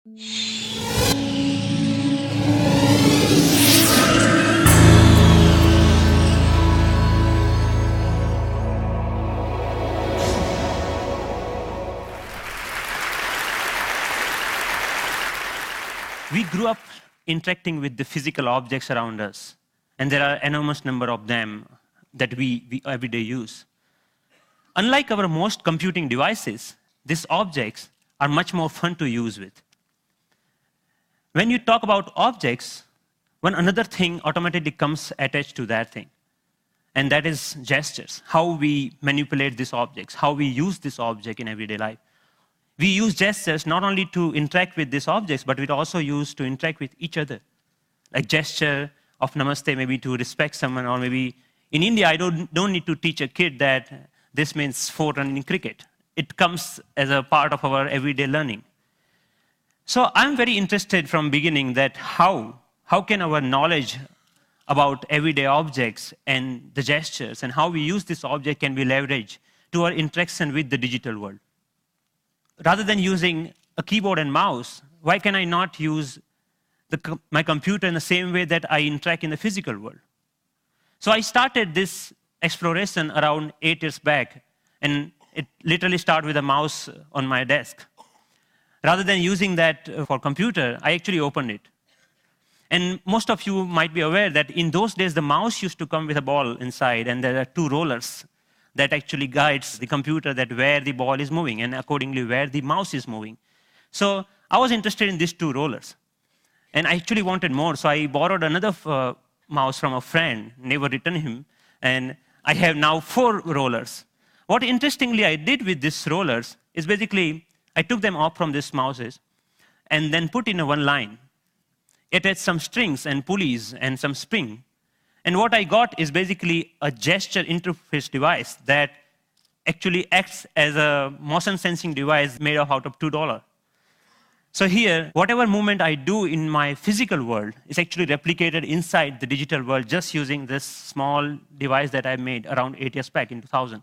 We grew up interacting with the physical objects around us, and there are enormous number of them that we every day use. Unlike our most computing devices, these objects are much more fun to use with. When you talk about objects, one another thing automatically comes attached to that thing, and that is gestures, how we manipulate these objects, how we use this object in everyday life. We use gestures not only to interact with these objects, but we also use to interact with each other. Like gesture of namaste, maybe to respect someone, or maybe in India, I don't need to teach a kid that this means 4 runs in cricket. It comes as a part of our everyday learning. So I'm very interested from beginning that how can our knowledge about everyday objects and the gestures and how we use this object can be leveraged to our interaction with the digital world. Rather than using a keyboard and mouse, why can I not use my computer in the same way that I interact in the physical world? So I started this exploration around 8 years back, and it literally started with a mouse on my desk. Rather than using that for computer, I actually opened it. And most of you might be aware that in those days, the mouse used to come with a ball inside, and there are 2 rollers that actually guides the computer that where the ball is moving and accordingly where the mouse is moving. So I was interested in these 2 rollers. And I actually wanted more, so I borrowed another mouse from a friend, never returned him, and I have now 4 rollers. What interestingly I did with these rollers is basically I took them off from these mouses and then put in a one line. It had some strings and pulleys and some spring. And what I got is basically a gesture interface device that actually acts as a motion sensing device made out of $2. So here, whatever movement I do in my physical world is actually replicated inside the digital world just using this small device that I made around 8 years back in 2000.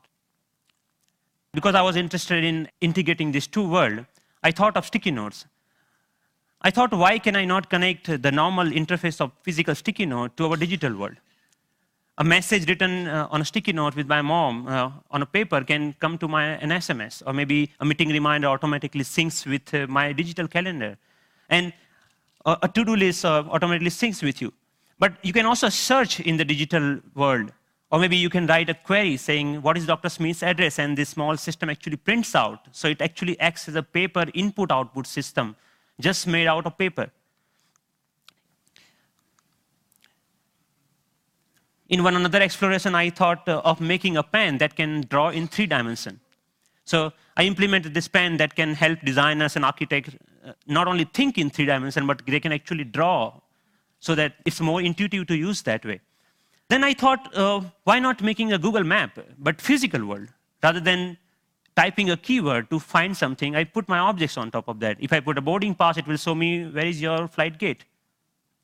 Because I was interested in integrating these 2 worlds, I thought of sticky notes. I thought, why can I not connect the normal interface of physical sticky note to our digital world? A message written on a sticky note with my mom on a paper can come to an SMS, or maybe a meeting reminder automatically syncs with my digital calendar. And a to-do list automatically syncs with you. But you can also search in the digital world, or maybe you can write a query saying, what is Dr. Smith's address? And this small system actually prints out. So it actually acts as a paper input-output system, just made out of paper. In one another exploration, I thought of making a pen that can draw in 3 dimensions. So I implemented this pen that can help designers and architects not only think in 3 dimensions, but they can actually draw so that it's more intuitive to use that way. Then I thought, why not making a Google map, but physical world? Rather than typing a keyword to find something, I put my objects on top of that. If I put a boarding pass, it will show me where is your flight gate.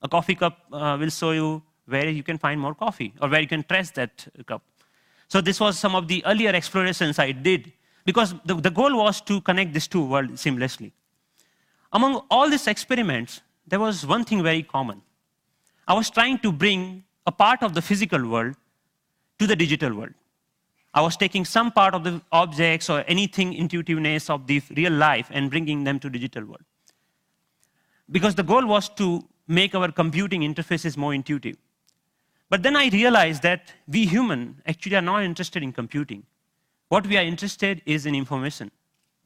A coffee cup will show you where you can find more coffee, or where you can trace that cup. So this was some of the earlier explorations I did, because the goal was to connect these 2 worlds seamlessly. Among all these experiments, there was one thing very common. I was trying to bring a part of the physical world to the digital world. I was taking some part of the objects or anything intuitiveness of the real life and bringing them to digital world. Because the goal was to make our computing interfaces more intuitive. But then I realized that we humans actually are not interested in computing. What we are interested is in information.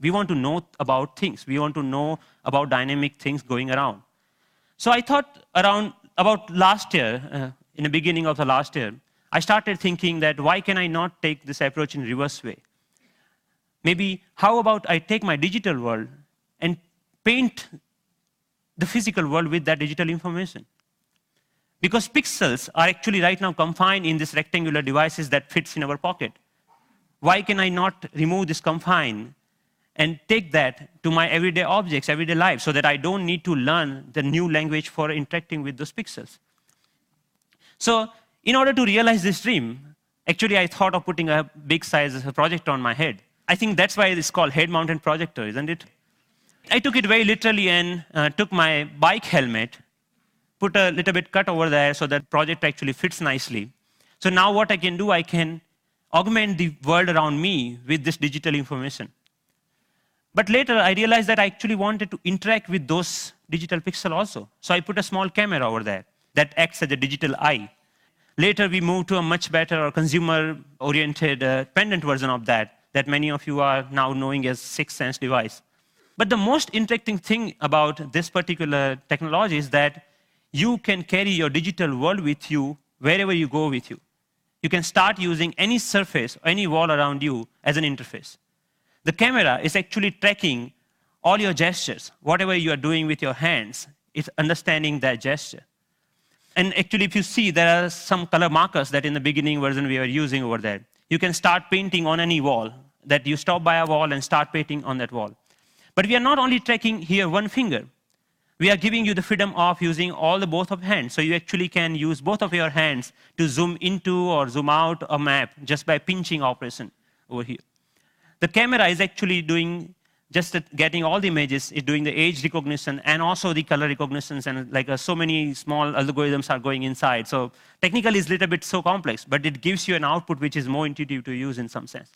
We want to know about things. We want to know about dynamic things going around. So I thought about last year, in the beginning of the last year, I started thinking that why can I not take this approach in reverse way? Maybe how about I take my digital world and paint the physical world with that digital information? Because pixels are actually right now confined in these rectangular devices that fits in our pocket. Why can I not remove this confine and take that to my everyday objects, everyday life, so that I don't need to learn the new language for interacting with those pixels? So in order to realize this dream, actually I thought of putting a big size projector on my head. I think that's why it's called head-mounted projector, isn't it? I took it very literally and took my bike helmet, put a little bit cut over there so that project actually fits nicely. So now what I can do, I can augment the world around me with this digital information. But later, I realized that I actually wanted to interact with those digital pixels also. So I put a small camera over there that acts as a digital eye. Later, we moved to a much better or consumer-oriented pendant version of that many of you are now knowing as Sixth Sense device. But the most interesting thing about this particular technology is that you can carry your digital world with you wherever you go with you. You can start using any surface, any wall around you as an interface. The camera is actually tracking all your gestures. Whatever you are doing with your hands, it's understanding that gesture. And actually, if you see, there are some color markers that in the beginning version we were using over there. You can start painting on any wall, that you stop by a wall and start painting on that wall. But we are not only tracking here one finger. We are giving you the freedom of using both of hands. So you actually can use both of your hands to zoom into or zoom out a map just by pinching operation over here. The camera is actually doing getting all the images, it's doing the age recognition and also the color recognitions, and so many small algorithms are going inside. So technically it's a little bit so complex, but it gives you an output which is more intuitive to use in some sense.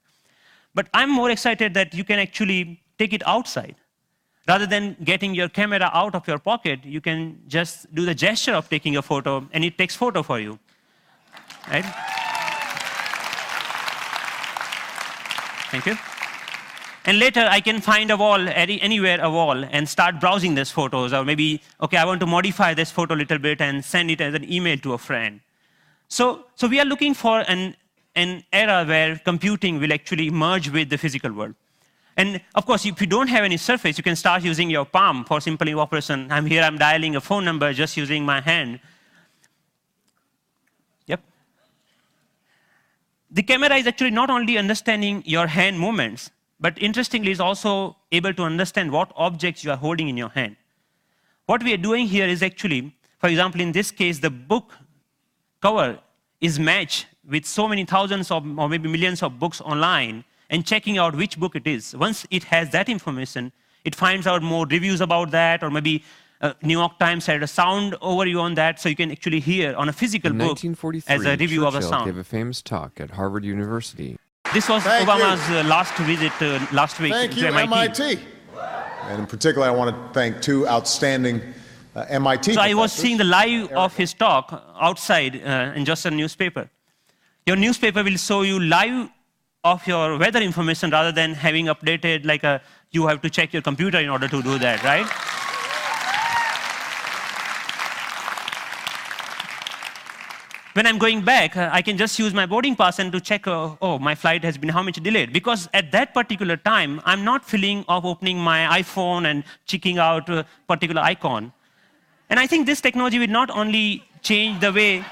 But I'm more excited that you can actually take it outside. Rather than getting your camera out of your pocket, you can just do the gesture of taking a photo, and it takes photo for you. Right? Thank you. And later, I can find a wall, anywhere a wall, and start browsing these photos. Or maybe, OK, I want to modify this photo a little bit and send it as an email to a friend. So we are looking for an era where computing will actually merge with the physical world. And of course, if you don't have any surface, you can start using your palm for simple operation. I'm here, I'm dialing a phone number just using my hand. Yep. The camera is actually not only understanding your hand movements, but interestingly, is also able to understand what objects you are holding in your hand. What we are doing here is actually, for example, in this case, the book cover is matched with so many thousands or maybe millions of books online, and checking out which book it is. Once it has that information, it finds out more reviews about that, or maybe New York Times had a sound overview on that, so you can actually hear on a physical book as a review of a sound. Gave a famous talk at Harvard University. This was Obama's last visit last week to MIT. And in particular, I want to thank two outstanding MIT So professors. I was seeing the live of his talk outside in just a newspaper. Your newspaper will show you live of your weather information rather than having updated you have to check your computer in order to do that, right? When I'm going back, I can just use my boarding pass and to check, oh, my flight has been how much delayed. Because at that particular time, I'm not feeling of opening my iPhone and checking out a particular icon. And I think this technology will not only change the way,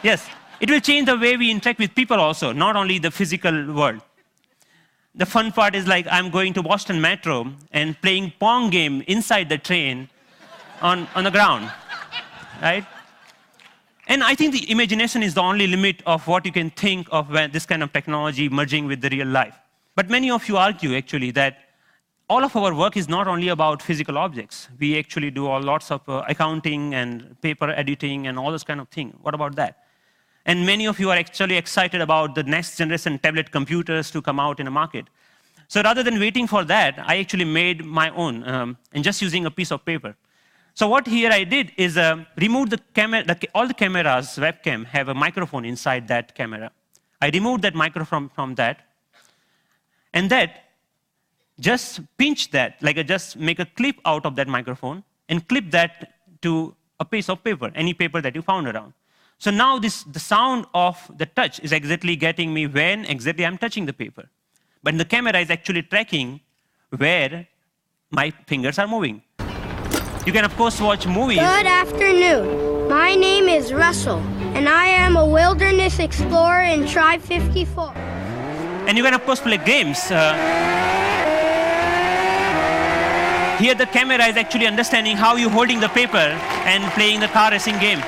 yes, it will change the way we interact with people also, not only the physical world. The fun part is I'm going to Boston Metro and playing Pong game inside the train on the ground, right? And I think the imagination is the only limit of what you can think of when this kind of technology merging with the real life. But many of you argue, actually, that all of our work is not only about physical objects. We actually do lots of accounting and paper editing and all this kind of thing. What about that? And many of you are actually excited about the next generation tablet computers to come out in the market. So rather than waiting for that, I actually made my own, and just using a piece of paper. So what here I did is remove the camera. All the cameras, webcam, have a microphone inside that camera. I removed that microphone from that, and that just pinch that, just make a clip out of that microphone and clip that to a piece of paper, any paper that you found around. So now the sound of the touch is exactly getting me when exactly I'm touching the paper. But the camera is actually tracking where my fingers are moving. You can, of course, watch movies. Good afternoon. My name is Russell, and I am a wilderness explorer in Tribe 54. And you can, of course, play games. Here, the camera is actually understanding how you're holding the paper and playing the car racing game.